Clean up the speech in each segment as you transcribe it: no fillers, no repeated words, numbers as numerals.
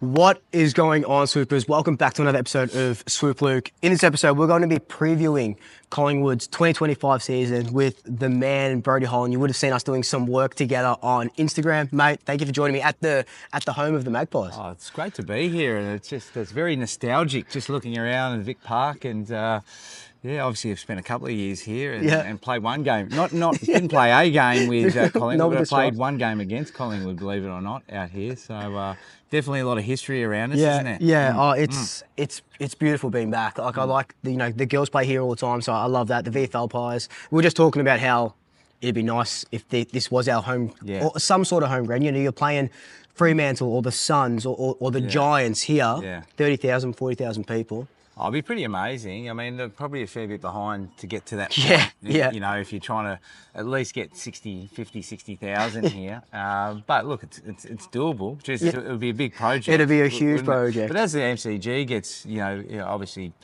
What is going on, Swoopers? Welcome back to another episode of Swoop Luke. In this episode, we're going to be previewing Collingwood's 2025 season with the man, Brodie Holland. You would have seen us doing some work together on Instagram. Mate, thank you for joining me at the home of the Magpies. Oh, it's great to be here, and it's very nostalgic just looking around in Vic Park, and obviously I've spent a couple of years here and played one game. Didn't play a game with Collingwood, but I played one game against Collingwood, believe it or not, out here. So definitely a lot of history around us, isn't it? Yeah. Oh, it's beautiful being back. Like I like the girls play here all the time, so I love that. The VFL Pies. We were just talking about how it'd be nice if this was our home or some sort of home ground. You know, you're playing Fremantle or the Suns or the Giants here. Yeah. 30,000, 40,000 people. Oh, it'd be pretty amazing. I mean, they're probably a fair bit behind to get to that point. Yeah. You know, if you're trying to at least get 60,000 here. But look, it's doable. It would be a big project. It'd be a huge project. But as the MCG gets, obviously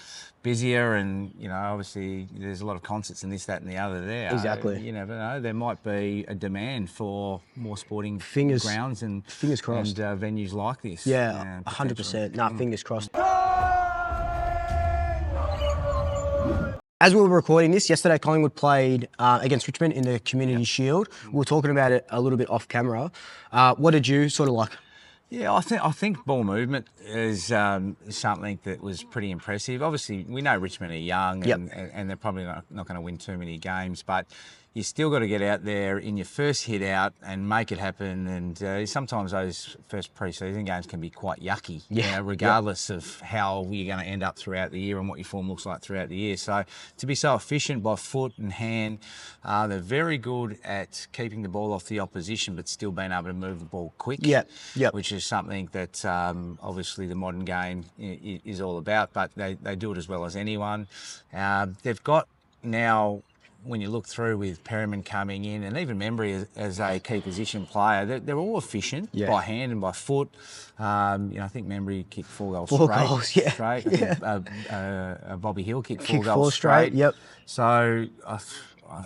busier and, obviously there's a lot of concerts and this, that and the other there. Exactly. You never know. There might be a demand for more sporting grounds and fingers crossed and venues like this. Yeah, 100%. Nah, fingers crossed. As we were recording this, yesterday Collingwood played against Richmond in the Community Shield. We were talking about it a little bit off camera. What did you sort of like? Yeah, I think ball movement is something that was pretty impressive. Obviously, we know Richmond are young and they're probably not going to win too many games, but you still got to get out there in your first hit out and make it happen. And sometimes those first pre-season games can be quite yucky, regardless of how you're going to end up throughout the year and what your form looks like throughout the year. So to be so efficient by foot and hand, they're very good at keeping the ball off the opposition, but still being able to move the ball quick, which is something that obviously the modern game is all about, but they do it as well as anyone. They've got now, when you look through with Perryman coming in and even Membry as a key position player, they're all efficient by hand and by foot. I think Membry kicked 4 goals straight. Bobby Hill kicked 4 goals straight. Yep. So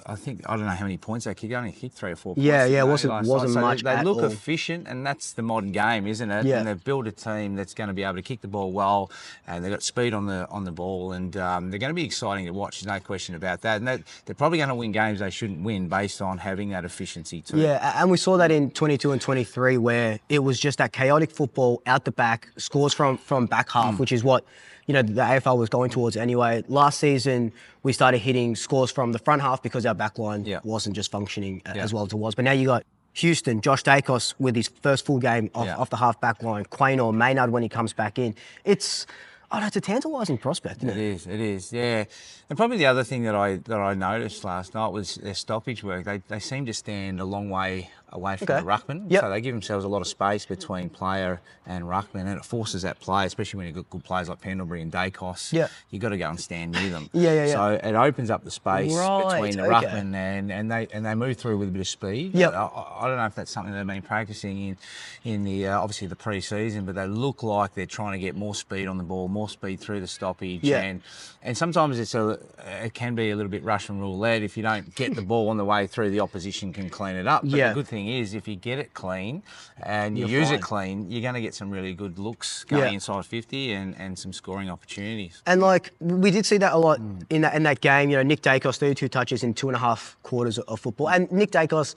I think, I don't know how many points they kicked. Only kicked 3 or 4 points. It wasn't much. They look all efficient, and that's the modern game, isn't it? Yeah. And they've built a team that's going to be able to kick the ball well, and they've got speed on the ball, and they're going to be exciting to watch. There's no question about that. And they're probably going to win games they shouldn't win based on having that efficiency too. Yeah, and we saw that in 22 and 23, where it was just that chaotic football out the back, scores from back half, which is what the AFL was going towards anyway. Last season, we started hitting scores from the front half because our back line wasn't just functioning as well as it was. But now you got Houston, Josh Dacos with his first full game off the half back line, Quaynor, Maynard when he comes back in. It's a tantalising prospect, isn't it? It is, yeah. And probably the other thing that I noticed last night was their stoppage work. They seem to stand a long way away from the ruckman. So they give themselves a lot of space between player and ruckman, and it forces that play, especially when you've got good players like Pendlebury and Dacos. You've got to go and stand near them. So it opens up the space between the ruckman and they move through with a bit of speed. I don't know if that's something they've been practicing in the obviously the pre-season, but they look like they're trying to get more speed on the ball, more speed through the stoppage, and sometimes it can be a little bit Russian roulette. If you don't get the ball on the way through, the opposition can clean it up. But the good thing is, if you get it clean and you use it clean, you're going to get some really good looks going inside 50 and some scoring opportunities. And we did see that a lot in that game. Nick Dacos, 32 touches in 2.5 quarters of football, and Nick Dacos,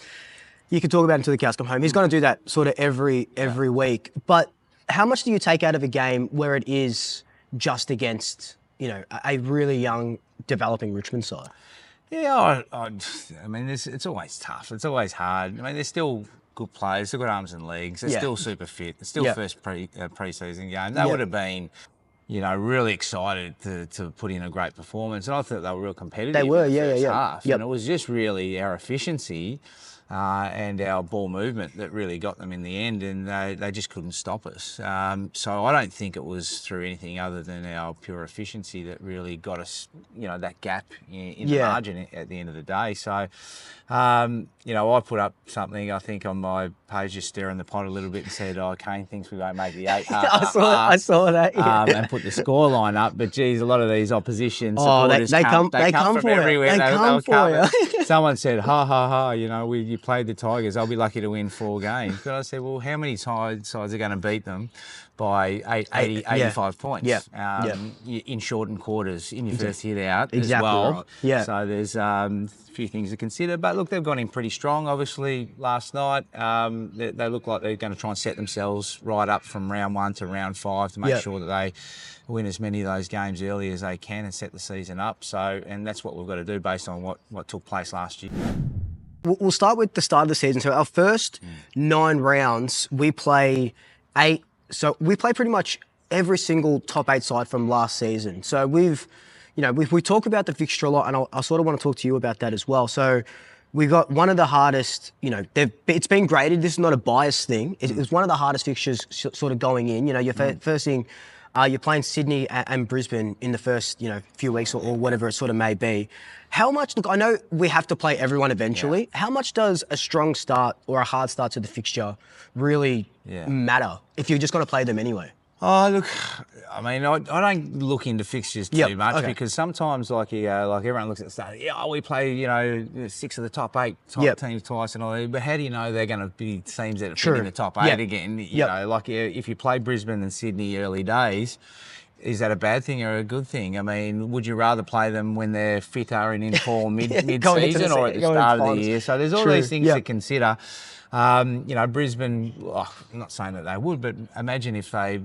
you can talk about until the cows come home. He's going to do that sort of every week. But how much do you take out of a game where it is just against a really young, developing Richmond side? Yeah, I mean, it's always tough. It's always hard. I mean, they're still good players. They've got arms and legs. They're still super fit. It's still first pre-season game. They would have been, really excited to put in a great performance. And I thought they were real competitive. They were, in the first yeah. half. And it was just really our efficiency and our ball movement that really got them in the end, and they just couldn't stop us. So I don't think it was through anything other than our pure efficiency that really got us, that gap in the margin at the end of the day. So, I put up something, I think, on my page, just stirring the pot a little bit and said, Kane thinks we won't make the 8. I saw that. And put the scoreline up. But, geez, a lot of these opposition supporters they come from for everywhere. They come for you. Someone said, ha, ha, ha, you know, you played the Tigers, I'll be lucky to win 4 games. But I said, well, how many sides are going to beat them by 85 points in shortened quarters in your first hit out as well? Right. Yeah. So there's a few things to consider. But look, they've gone in pretty strong, obviously, last night. They look like they're going to try and set themselves right up from round 1 to round 5 to make sure that they win as many of those games early as they can and set the season up. So, and that's what we've got to do based on what took place last year. We'll start with the start of the season. So our first 9 rounds, we play 8. So we play pretty much every single top 8 side from last season. So we talk about the fixture a lot, and I sort of want to talk to you about that as well. So we got one of the hardest, it's been graded. This is not a biased thing. It was one of the hardest fixtures sort of going in. Your first thing, you're playing Sydney and Brisbane in the first, few weeks or whatever it sort of may be. How much, look, I know we have to play everyone eventually. Yeah. How much does a strong start or a hard start to the fixture really matter if you're just going to play them anyway? Oh, look, I mean, I don't look into fixtures too much because sometimes, like everyone looks at the start, we play, 6 of the top 8 teams twice and all that, but how do you know they're going to be teams that are in the top 8 again? You know, like if you play Brisbane and Sydney early days, is that a bad thing or a good thing? I mean, would you rather play them when they're fitter and in form mid-season or at the start of the year? So there's all these things to consider. Brisbane, I'm not saying that they would, but imagine if they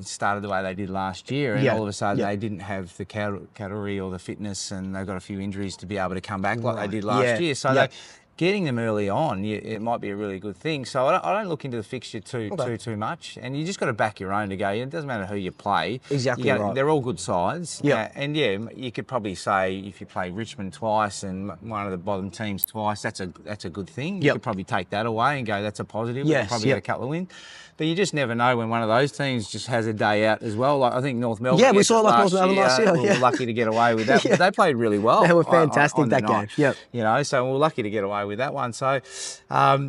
started the way they did last year and all of a sudden they didn't have the category or the fitness and they've got a few injuries to be able to come back like they did last year. So getting them early on, it might be a really good thing. So I don't look into the fixture too much, and you just got to back your own to go. It doesn't matter who you play. Exactly right. They're all good sides. Yeah. You could probably say if you play Richmond twice and one of the bottom teams twice, that's a good thing. You could probably take that away and go, that's a positive. Yes. Probably get a couple of wins. But you just never know when one of those teams just has a day out as well. Like I think North Melbourne. Yeah, we saw North Melbourne last year. We were lucky to get away with that. But they played really well. They were fantastic that game. Yep. So we were lucky to get away with that one. So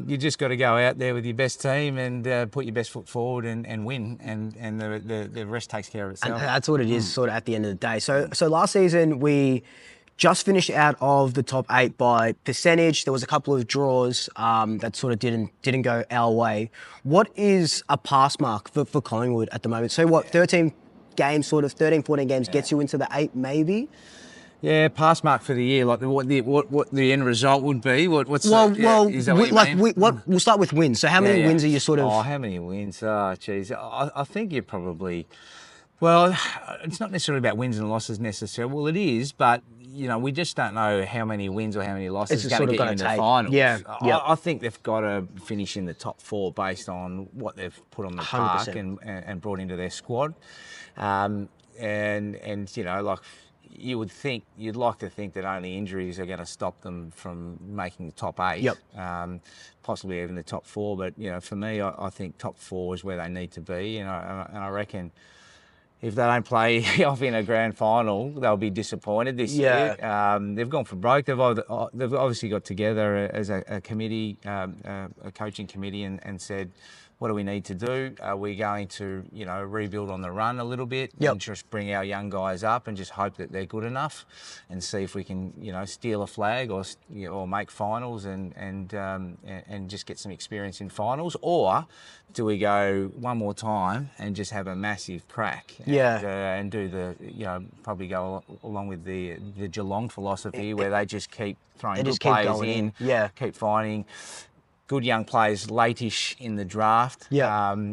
you just got to go out there with your best team and put your best foot forward and win, and the rest takes care of itself. And that's what it is, sort of at the end of the day. So last season we just finished out of the top 8 by percentage. There was a couple of draws that sort of didn't go our way. What is a pass mark for Collingwood at the moment? So 13 games, 13, 14 games gets you into the 8 maybe? Yeah, pass mark for the year, like what the end result would be. Is that what you mean? We'll start with wins. So how many wins are you sort of? Oh, how many wins? Oh, geez, I think you're probably. Well, it's not necessarily about wins and losses necessarily. Well, it is, but we just don't know how many wins or how many losses is going to get you into the finals. Yeah. I think they've got to finish in the top 4 based on what they've put on the 100%. park and brought into their squad, and you'd like to think that only injuries are going to stop them from making the top 8. Possibly even the top 4. But for me, I think top 4 is where they need to be. And I reckon if they don't play off in a grand final, they'll be disappointed this year. They've gone for broke. They've obviously got together as a committee, a coaching committee, and said, what do we need to do? Are we going to, rebuild on the run a little bit and just bring our young guys up and just hope that they're good enough and see if we can, steal a flag or make finals and just get some experience in finals? Or do we go one more time and just have a massive crack and do the, probably go along with the Geelong philosophy where they just keep throwing good players in, keep finding good young players late-ish in the draft,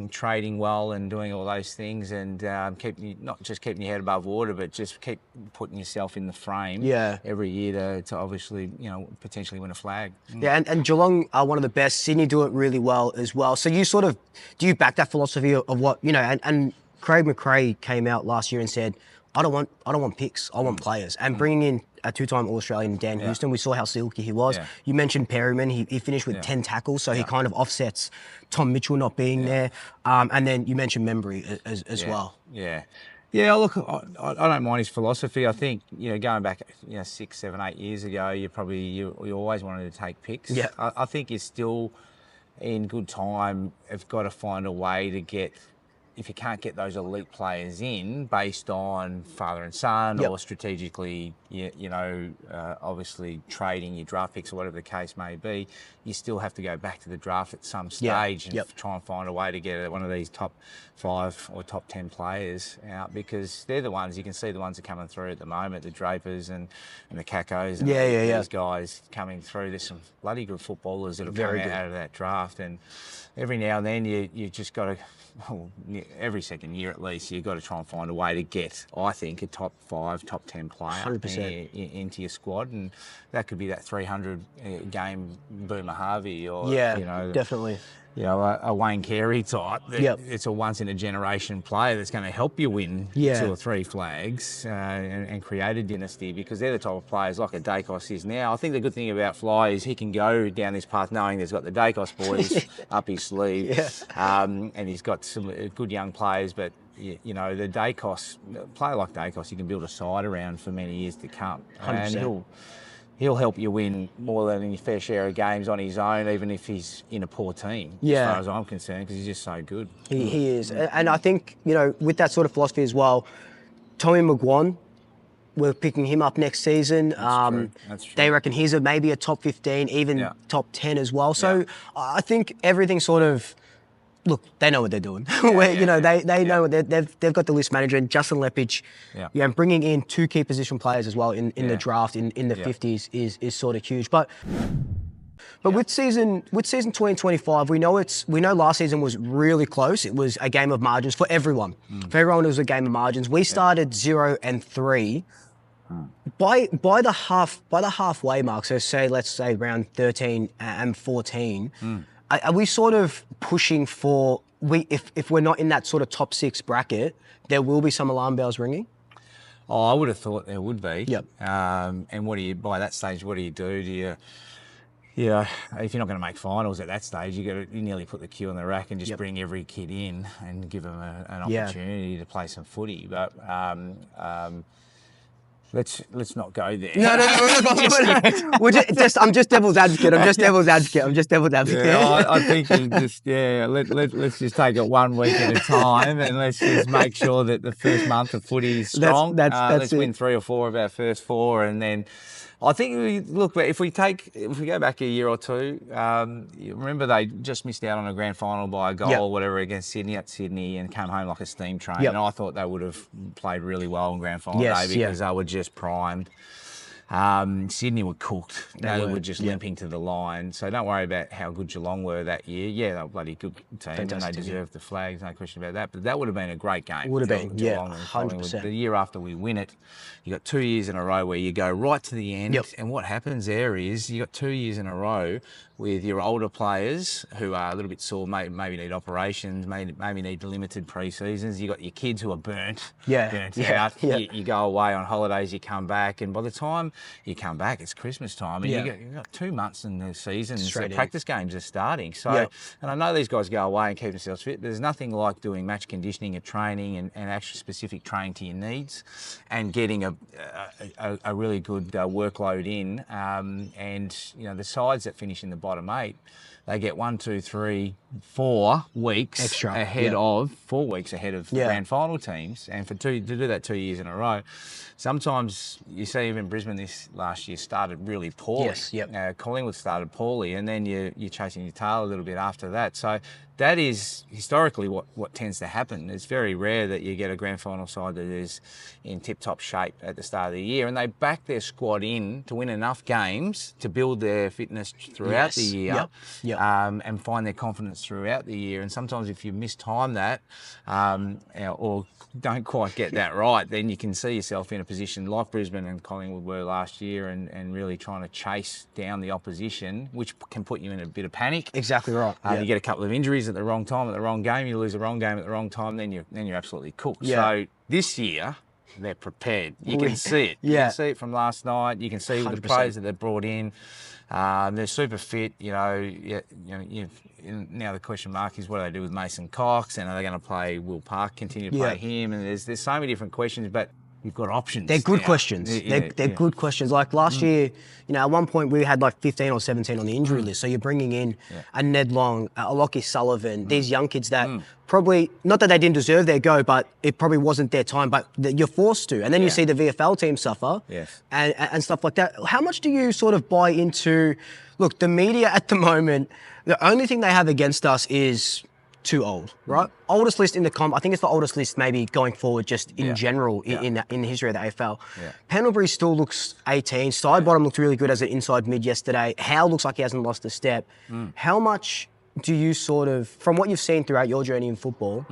trading well and doing all those things, and not just keeping your head above water, but just keep putting yourself in the frame every year to obviously, potentially win a flag. Yeah, and Geelong are one of the best. Sydney do it really well as well. So do you back that philosophy of what, and Craig McRae came out last year and said, I don't want picks, I want players. And bringing in a 2-time All-Australian, Dan Houston, we saw how silky he was. You mentioned Perryman, he finished with 10 tackles, so he kind of offsets Tom Mitchell not being there. And then you mentioned Membry as well. Yeah, look, I don't mind his philosophy. I think, going back, 6, 7, 8 years ago, you always wanted to take picks. I think you're still in good time. Have got to find a way to get if you can't get those elite players in based on father and son or strategically, obviously trading your draft picks or whatever the case may be, you still have to go back to the draft at some stage and try and find a way to get one of these top 5 or top 10 players out, because they're the ones, you can see the ones that are coming through at the moment, the Drapers and the Cacos and these guys coming through. There's some bloody good footballers that have come out of that draft, and every now and then you just got to, every second year at least, you've got to try and find a way to get, I think, a top 5, top 10 player 100%. into your squad, and that could be that 300 game Boomer Harvey, or definitely. A Wayne Carey type. It's a once in a generation player that's going to help you win 2 or 3 flags and create a dynasty, because they're the type of players like a Dacos is now. I think the good thing about Fly is he can go down this path knowing there's got the Dacos boys up his sleeve, and he's got some good young players, but the Dacos, a player like Dacos, you can build a side around for many years to come. 100%. And he'll help you win more than his fair share of games on his own, even if he's in a poor team, as far as I'm concerned, because he's just so good. He is. And I think, with that sort of philosophy as well, Tommy McGuan, we're picking him up next season. That's true. They reckon he's maybe a top 15, even top 10 as well. So I think everything sort of, look, they know what they're doing. They know they've got the list manager, and Justin Lepage, bringing in 2 key position players as well in the draft in the 50s is sort of huge. But with season 2025, we know last season was really close. It was a game of margins for everyone. For everyone, it was a game of margins. We started 0-3. By the halfway mark, so let's say around 13 and 14. Are we sort of pushing for, if we're not in that sort of top 6 bracket, there will be some alarm bells ringing? Oh, I would have thought there would be. Yep. And by that stage, what do you do? Do you, if you're not going to make finals at that stage, you nearly put the cue on the rack and just bring every kid in and give them an opportunity to play some footy. But let's not go there. No. I'm just devil's advocate. I'm just devil's advocate. Yeah, I think let's just take it 1 week at a time, and let's just make sure that the first month of footy is strong. Let's win 3 or 4 of our first 4, and then I think if we go back a year or 2, you remember they just missed out on a grand final by a goal or whatever against Sydney at Sydney, and came home like a steam train. And I thought they would have played really well on grand final day, because they were just primed. Sydney were cooked. They were just limping to the line. So don't worry about how good Geelong were that year. Yeah, they were a bloody good team, and they deserved the flags, no question about that. But that would have been a great game. Would have been, Geelong and 100%. The year after we win it, you got 2 years in a row where you go right to the end. And what happens there is you got 2 years in a row with your older players who are a little bit sore, maybe need operations, maybe need limited pre-seasons. You got your kids who are burnt out. You go away on holidays, you come back, and by the time you come back, it's Christmas time, and you got 2 months in the season. So practice games are starting. So, and I know these guys go away and keep themselves fit, but there's nothing like doing match conditioning and training and actually specific training to your needs, and getting a really good workload in. And the sides that finish in the bottom 8, they get 1, 2, 3, 4 weeks extra ahead of 4 weeks ahead of grand final teams, and to do that 2 years in a row. Sometimes you see even Brisbane this last year started really poorly. Collingwood started poorly, and then you're chasing your tail a little bit after that. So that is historically what tends to happen. It's very rare that you get a grand final side that is in tip-top shape at the start of the year, and they back their squad in to win enough games to build their fitness throughout the year, and find their confidence throughout the year. And sometimes if you mistime that, or don't quite get that right, then you can see yourself in a position like Brisbane and Collingwood were last year, and really trying to chase down the opposition, which can put you in a bit of panic. Exactly right. You get a couple of injuries at the wrong time, at the wrong game, you lose the wrong game at the wrong time, then you're absolutely cooked. So this year, they're prepared. You can see it. You can see it from last night. You can see with the players that they've brought in. They're super fit. Now the question mark is, what do they do with Mason Cox? And are they going to play Will Park, continue to play him? And there's so many different questions. But you've got options. They're good now. questions. They're good questions. Like last year, at one point we had like 15 or 17 on the injury list. So you're bringing in a Ned Long, a Lockie Sullivan, these young kids that probably, not that they didn't deserve their go, but it probably wasn't their time, but you're forced to. And then you see the VFL team suffer and stuff like that. How much do you sort of buy into, look, the media at the moment, the only thing they have against us is too old, right? Oldest list in the comp. I think it's the oldest list maybe going forward just in general in the history of the AFL. Pendlebury still looks 18. Sidebottom looked really good as an inside mid yesterday. Howe looks like he hasn't lost a step. How much do you sort of, from what you've seen throughout your journey in football,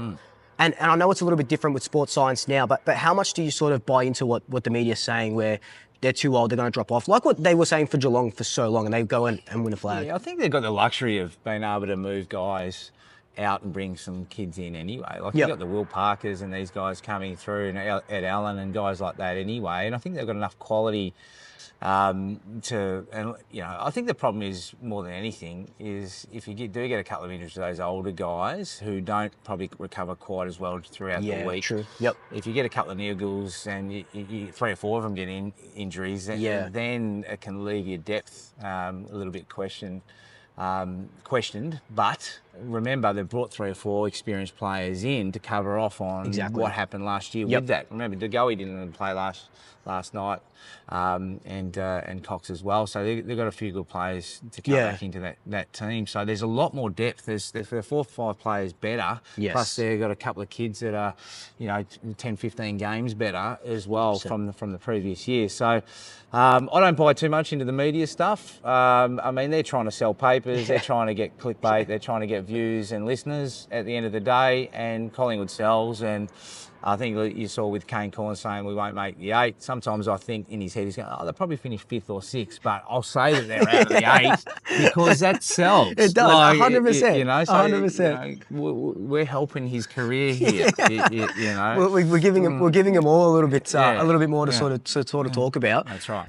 and I know it's a little bit different with sports science now, but how much do you sort of buy into what the media's saying where they're too old, they're going to drop off? Like what they were saying for Geelong for so long, and they go and win a flag. Yeah, I think they've got the luxury of being able to move guys out and bring some kids in anyway. Like you've got the Will Parkers and these guys coming through, and Ed Allen and guys like that anyway. And I think they've got enough quality I think the problem is, more than anything, is if you do get a couple of injuries to those older guys who don't probably recover quite as well throughout the week. True. Yep. If you get a couple of Neagles and you 3 or 4 of them get injuries, then it can leave your depth a little bit questioned. But remember, they've brought 3 or 4 experienced players in to cover off on what happened last year with that. Remember, DeGoey didn't play last night, and Cox as well. So they've got a few good players to come back into that team. So there's a lot more depth. There's 4 or 5 players better. Plus they've got a couple of kids that are, 10, 15 games better as well from the previous year. So I don't buy too much into the media stuff. I mean, they're trying to sell papers. They're trying to get clickbait. They're trying to get views and listeners at the end of the day. And Collingwood sells. And I think you saw with Kane Corn saying we won't make the 8. Sometimes I think in his head he's going, they'll probably finish 5th or 6th, but I'll say that they're out of the 8 because that sells. It does, like, 100%. So 100%. We're helping his career here. We're giving him all a little bit more to sort of talk about. That's right.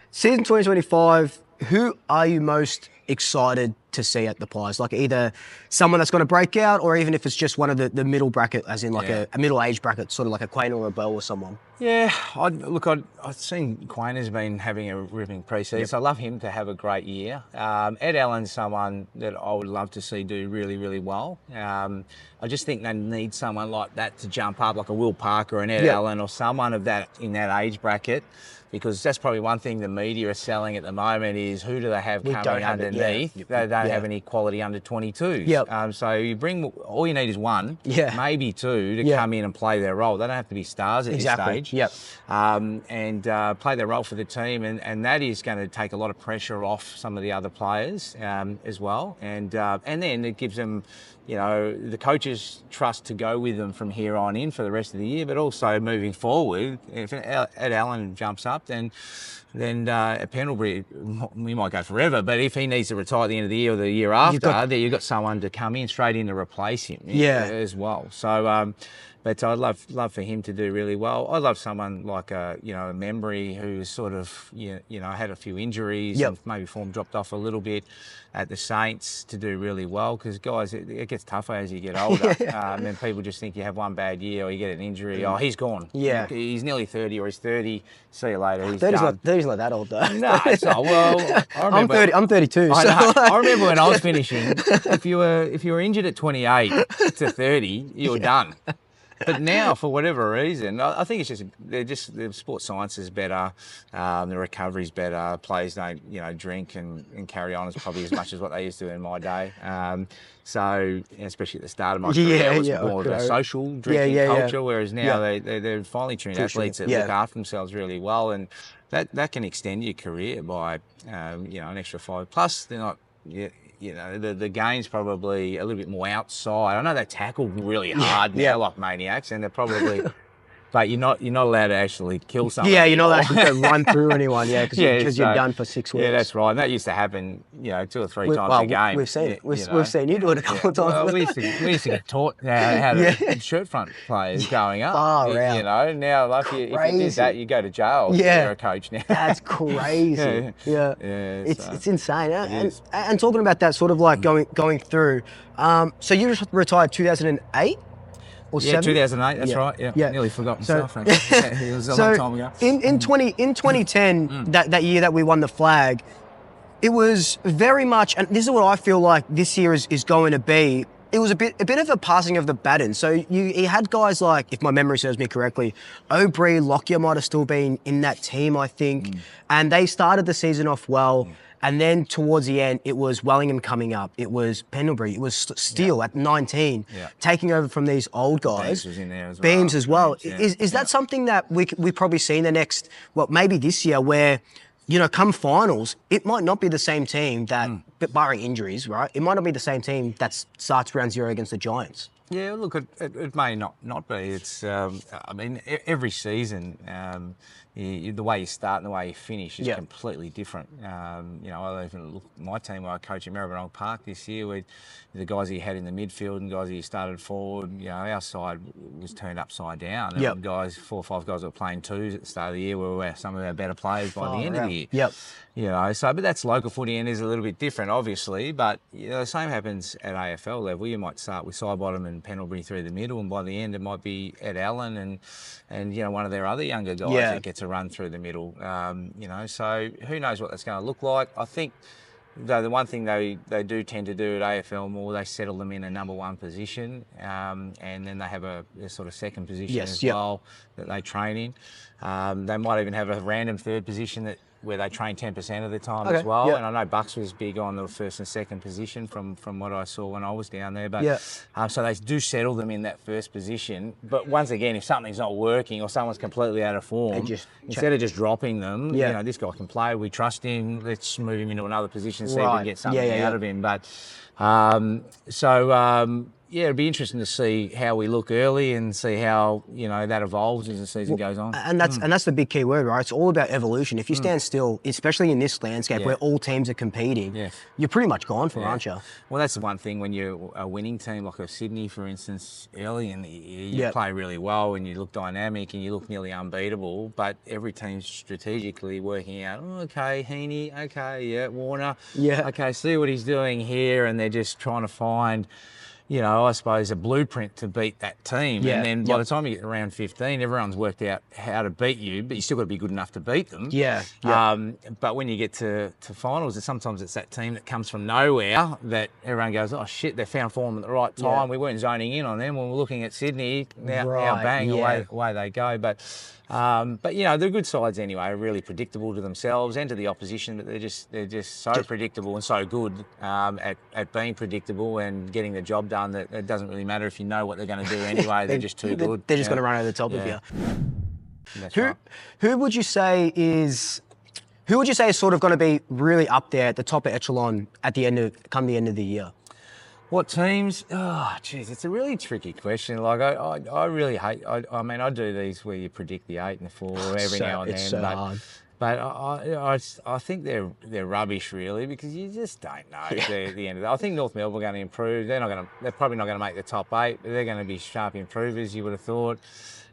Season 2025. Who are you most excited to see at the Pies? Like either someone that's going to break out, or even if it's just one of the middle bracket, as in like a middle age bracket, sort of like a Quain or a Bell or someone. Yeah, I've seen Quain has been having a ripping pre-season. So I love him to have a great year. Ed Allen's someone that I would love to see do really, really well. I just think they need someone like that to jump up, like a Will Parker or an Ed Allen or someone of that in that age bracket. Because that's probably one thing the media are selling at the moment is who do they have coming underneath? They don't have any quality under 22s. So you bring, all you need is one, maybe 2 to come in and play their role. They don't have to be stars at this stage. And play their role for the team. And that is going to take a lot of pressure off some of the other players as well. And then it gives them, the coaches trust to go with them from here on in for the rest of the year, but also moving forward, if Ed Allen jumps up, then Pendlebury, we might go forever, but if he needs to retire at the end of the year or the year after, then you've got someone to come in straight in to replace him as well. So, but I'd love for him to do really well. I'd love someone like a Membry who's sort of had a few injuries and maybe form dropped off a little bit at the Saints to do really well, because guys, it gets tougher as you get older. And people just think you have one bad year or you get an injury. Oh, he's gone. Yeah, he's nearly 30 or he's 30. See you later. He's 30's not that old though. No, it's not. Well, I'm 30. I'm 32. I remember when I was finishing. If you were injured at 28 to 30, you were done. But now, for whatever reason, I think it's the sports science is better, the recovery's better. Players don't, drink and carry on as probably as much as what they used to in my day. So, especially at the start of my career, it was more of a social drinking culture, whereas now they're finely tuned athletes that look after themselves really well, and that can extend your career by, an extra 5. Plus, they're not. The game's probably a little bit more outside. I know they tackle really hard now, like maniacs, and they're probably, but you're not allowed to actually kill someone. Yeah, you're not allowed to run through anyone. Yeah, because you're done for 6 weeks. Yeah, that's right. And that used to happen, 2 or 3 times a game. We've seen it. We've seen you do it a couple of times. Well, we used to get taught how to shirt front players going up. Now like if you did that, you go to jail. Yeah, you're a coach now. That's crazy. It's insane. And talking about that, sort of like going through. So you retired 2008. or Yeah, 7? 2008. That's Yeah. right. Yeah, Yeah. nearly forgot So- myself. Yeah, it was a long time ago. in 2010, that year that we won the flag, it was very much, and this is what I feel like this year is going to be. It was a bit of a passing of the baton. So you had guys like, if my memory serves me correctly, O'Brien, Lockyer might have still been in that team, I think, and they started the season off well. And then towards the end, it was Wellingham coming up. It was Pendlebury. It was Steele at 19, taking over from these old guys. Beams was in there as well. Beams as well. Beams, Is that something that we probably see in the next, well, maybe this year, where, you know, come finals, it might not be the same team that, but barring injuries, right? It might not be the same team that starts round 0 against the Giants. Yeah, look, it may not be. It's, I mean, every season, the way you start and the way you finish is completely different. You know, I even look at my team where I coach at Maribyrnong Park this year, with the guys he had in the midfield and guys he started forward. You know, our side was turned upside down. And guys, 4 or 5 guys that were playing twos at the start of the year were some of our better players by the end of the year. Yep. You know, so, but that's local footy and is a little bit different, obviously. But you know, the same happens at AFL level. You might start with Sidebottom and Pendlebury through the middle, and by the end it might be Ed Allen and you know, one of their other younger guys that gets a run through the middle. You know, so who knows what that's going to look like? I think, though, the one thing they do tend to do at AFL more, they settle them in a number 1 position, and then they have a sort of second position as well that they train in. They might even have a random third position where they train 10% of the time as well. And I know Bucks was big on the first and second position from what I saw when I was down there. But so they do settle them in that first position. But once again, if something's not working or someone's completely out of form, instead of just dropping them, you know, this guy can play, we trust him, let's move him into another position, see if we can get something out of him. But yeah, it'd be interesting to see how we look early and see how, you know, that evolves as the season goes on. And that's the big key word, right? It's all about evolution. If you stand still, especially in this landscape where all teams are competing, you're pretty much gone for, aren't you? Well, that's the one thing when you're a winning team like a Sydney, for instance, early in the year, you play really well and you look dynamic and you look nearly unbeatable, but every team's strategically working out, okay, Heaney, Warner, okay, see what he's doing here, and they're just trying to find, you know, I suppose a blueprint to beat that team. And then by the time you get to round 15, everyone's worked out how to beat you, but you still got to be good enough to beat them. But when you get to finals, sometimes it's that team that comes from nowhere that everyone goes, oh shit, they found form at the right time. We weren't zoning in on them when we're looking at Sydney. Now bang, away they go. But you know, they're good sides anyway, really predictable to themselves and to the opposition, but they're just so predictable and so good at being predictable and getting the job done that it doesn't really matter if you know what they're going to do anyway. They're just too good. They're just going to run over the top of you. That's right. Who would you say is sort of going to be really up there at the top of echelon at the end of the year? What teams? Oh, geez, it's a really tricky question. Like, I really hate. I mean, I do these where you predict the 8 and the 4 every now and then. It's so hard. But I think they're rubbish really, because you just don't know the end of it. I think North Melbourne are going to improve. They're probably not going to make the top 8, but they're going to be sharp improvers, you would have thought.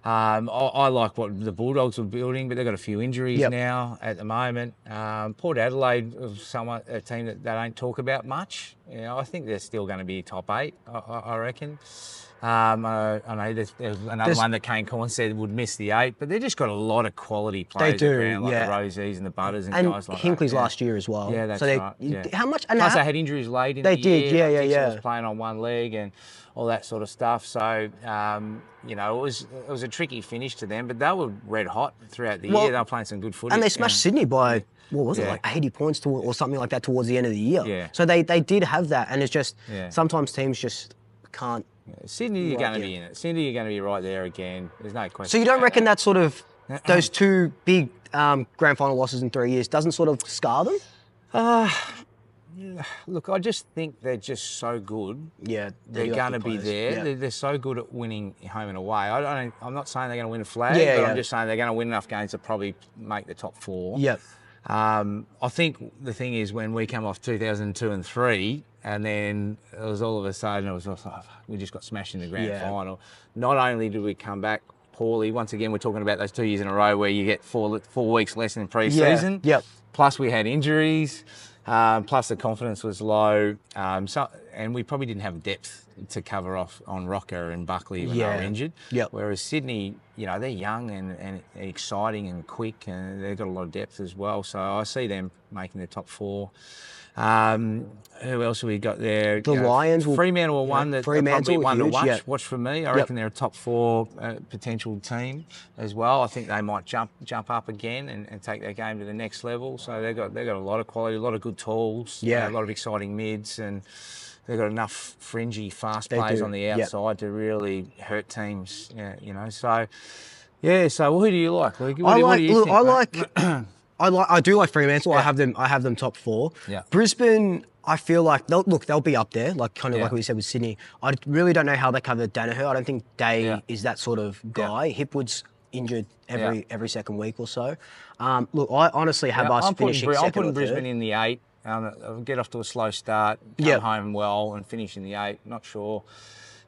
I like what the Bulldogs were building, but they've got a few injuries now at the moment. Port Adelaide, a team that they don't talk about much. You know, I think they're still going to be top 8, I reckon. I know there's another one that Kane Corn said would miss the 8, but they've just got a lot of quality players around, like the Rosies and the Butters and guys like Hinckley's that. last year as well. Yeah, that's right. How much? Plus, they had injuries late in the year. They did, Dixon was playing on one leg and all that sort of stuff. So, you know, it was a tricky finish to them, but they were red hot throughout the year. They were playing some good footy. And they smashed Sydney by, what was it, like 80 points or something like that towards the end of the year. Yeah. So they did have that, and it's just sometimes teams just can't. Sydney, you're going to be in it. Sydney, you're going to be right there again. There's no question. So you don't reckon that sort of, those 2 big grand final losses in 3 years doesn't sort of scar them? Look, I just think they're just so good. Yeah, they're going to be there. Yeah. They're so good at winning home and away. I'm not saying they're going to win a flag, but I'm just saying they're going to win enough games to probably make the top 4. Yep. I think the thing is, when we come off 2002 and 3, and then it was all of a sudden, we just got smashed in the grand final. Not only did we come back poorly, once again, we're talking about those 2 years in a row where you get 4 weeks less than pre-season. Yep. Plus we had injuries. Plus the confidence was low. And we probably didn't have depth to cover off on Rocker and Buckley when they were injured. Yep. Whereas Sydney, you know, they're young and exciting and quick, and they've got a lot of depth as well. So I see them making the top 4. Who else have we got there? The Lions. Fremantle were one that probably one to watch. Watch for me. I reckon they're a top 4 potential team as well. I think they might jump up again and take their game to the next level. So they've got a lot of quality, a lot of good tools, a lot of exciting mids, and they've got enough fringy fast players on the outside to really hurt teams. You know. So so who do you like? What do you think? I do like Fremantle. Yeah. I have them top 4. Yeah. Brisbane, I feel like they'll be up there, like like we said with Sydney. I really don't know how they cover Danaher. I don't think Day is that sort of guy. Hipwood's injured every second week or so. Look, I honestly have us finishing second. I'm putting or Brisbane third. in the 8. Get off to a slow start, come home well, and finish in the 8. Not sure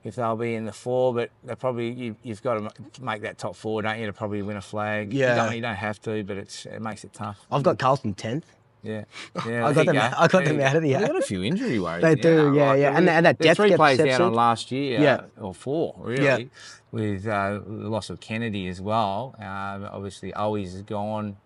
if they'll be in the 4, but they're probably you've got to make that top 4, don't you, to probably win a flag. Yeah. You don't have to, but it makes it tough. I've got Carlton 10th. Yeah. I got them out of the 8. They've got a few injury worries. They do, and that depth 3 players gets down on last year, or 4 really, with the loss of Kennedy as well. Obviously, Owies is gone.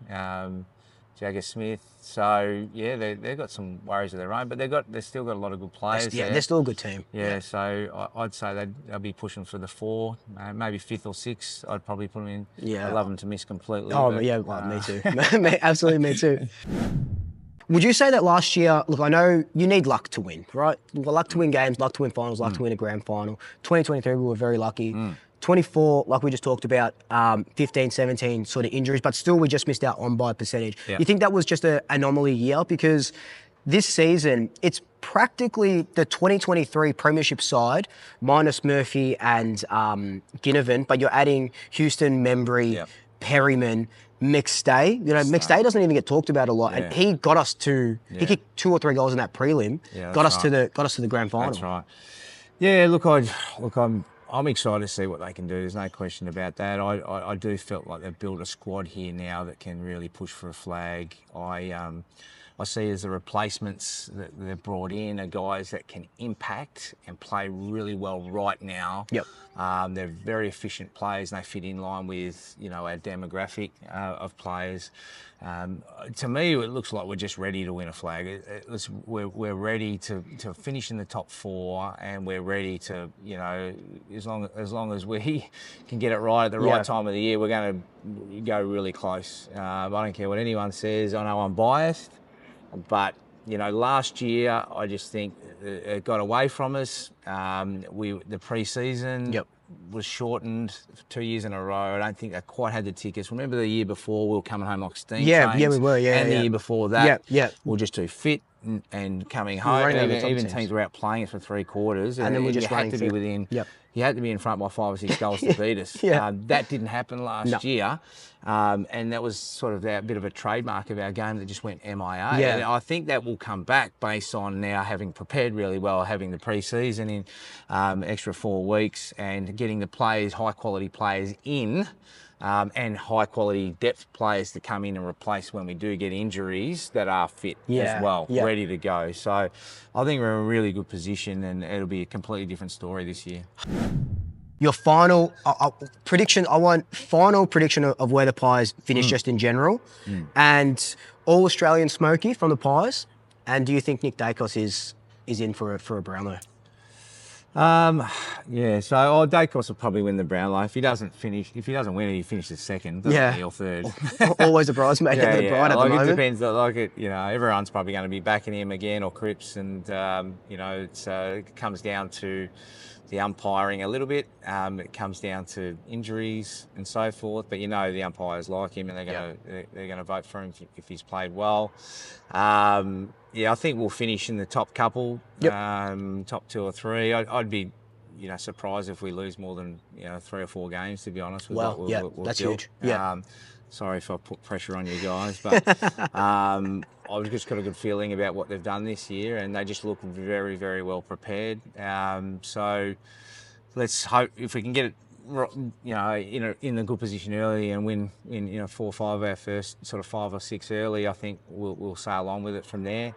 Jagger Smith. So they've got some worries of their own, but they've still got a lot of good players. They're still a good team. So I'd say they'll be pushing for the 4, maybe 5th or 6th. I'd probably put them in. Yeah, I'd love them to miss completely. Oh, but, me too. Absolutely, me too. Would you say that last year, look, I know you need luck to win, right? Luck to win games, luck to win finals, luck to win a grand final. 2023, we were very lucky. 24, like we just talked about, 15, 17 sort of injuries, but still we just missed out on by percentage. Yeah. You think that was just an anomaly year? Because this season, it's practically the 2023 premiership side, minus Murphy and Ginnivan, but you're adding Houston, Membry, Perryman, McStay. You know, McStay doesn't even get talked about a lot, and he got us to. He kicked 2 or 3 goals in that prelim. Got us to the grand final. That's right. Yeah, I'm excited to see what they can do. There's no question about that. I do feel like they've built a squad here now that can really push for a flag. I see as the replacements that they've brought in are guys that can impact and play really well right now. Yep. They're very efficient players and they fit in line with, you know, our demographic of players. To me, it looks like we're just ready to win a flag. We're ready to finish in the top 4, and we're ready to, you know, as long as we can get it right at the right time of the year, we're going to go really close. I don't care what anyone says. I know I'm biased, but you know, last year I just think it got away from us. The pre-season was shortened for 2 years in a row. I don't think they quite had the tickets. Remember the year before we were coming home like steam trains? Yeah, we were. And the year before that, we were just too fit and coming home. Even teams were out playing us for 3 quarters, and then we just had to be within. You had to be in front by 5 or 6 goals to beat us. That didn't happen last year. And that was sort of a bit of a trademark of our game that just went MIA. And I think that will come back based on now having prepared really well, having the pre-season in extra 4 weeks and getting the players, high-quality players in, and high-quality depth players to come in and replace when we do get injuries that are fit as well, ready to go. So I think we're in a really good position, and it'll be a completely different story this year. Your final prediction, I want final prediction of where the Pies finish just in general, and all-Australian Smokey from the Pies. And do you think Nick Dacos is in for a Brownlow? So Dacos will probably win the Brownlow. If he doesn't win it, he finishes second, doesn't he, or third. Always a bridesmaid at the bride at the moment. It depends. You know, everyone's probably going to be backing him again, or Cripps, and you know, it comes down to the umpiring a little bit. It comes down to injuries and so forth. But you know, the umpires like him, and they're going to vote for him if he's played well. I think we'll finish in the top couple, top 2 or 3. I'd be, you know, surprised if we lose more than 3 or 4 games, to be honest. That's huge. Sorry if I put pressure on you guys, but I've just got a good feeling about what they've done this year, and they just look very, very well prepared. So let's hope if we can get it, in a good position early and win in 4 or 5 of our first sort of 5 or 6 early. I think we'll sail on with it from there.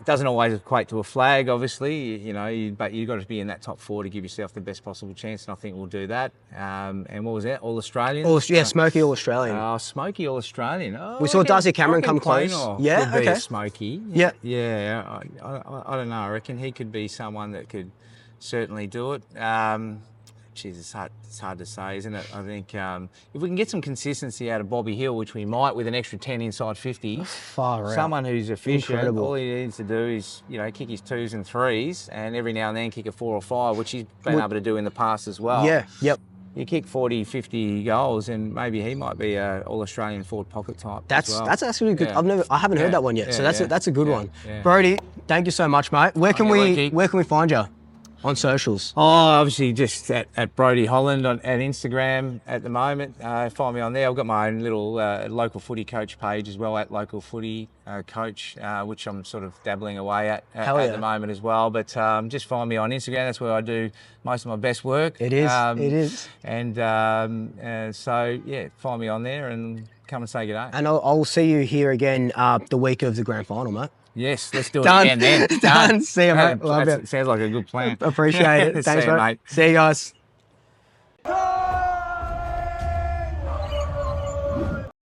Doesn't always equate to a flag, obviously, you know, but you've got to be in that top 4 to give yourself the best possible chance, and I think we'll do that. And what was that? All Australian? Yeah, Smoky All Australian. Oh, Smoky All Australian. Oh, We saw Darcy Cameron come close. Yeah, could be okay. a Smoky. Yeah. Yeah, I don't know. I reckon he could be someone that could certainly do it. Geez, it's hard to say, isn't it? I think if we can get some consistency out of Bobby Hill, which we might with an extra 10 inside 50, far out. someone who's efficient, Incredible. all he needs to do is, you know, kick his 2s and 3s, and every now and then kick a 4 or 5, which he's been able to do in the past as well. Yeah, yep. You kick 40, 50 goals, and maybe he might be a all-Australian forward pocket type. That's as well. that's actually good. Yeah. I haven't heard that one yet, so that's a good one. Yeah. Brodie, thank you so much, mate. Where can Lucky. we find you on socials? Oh, obviously just at Brodie Holland at Instagram at the moment. Find me on there. I've got my own little local footy coach page as well, at local footy coach, which I'm sort of dabbling away at the moment as well. But just find me on Instagram. That's where I do most of my best work. It is. It is. And so yeah, find me on there and come and say good day. And I'll see you here again the week of the grand final, mate. Yes, let's do it Done. again then. Done. See you, mate. Love it. Sounds like a good plan. Appreciate it. Thanks, See you, mate. mate. See you guys.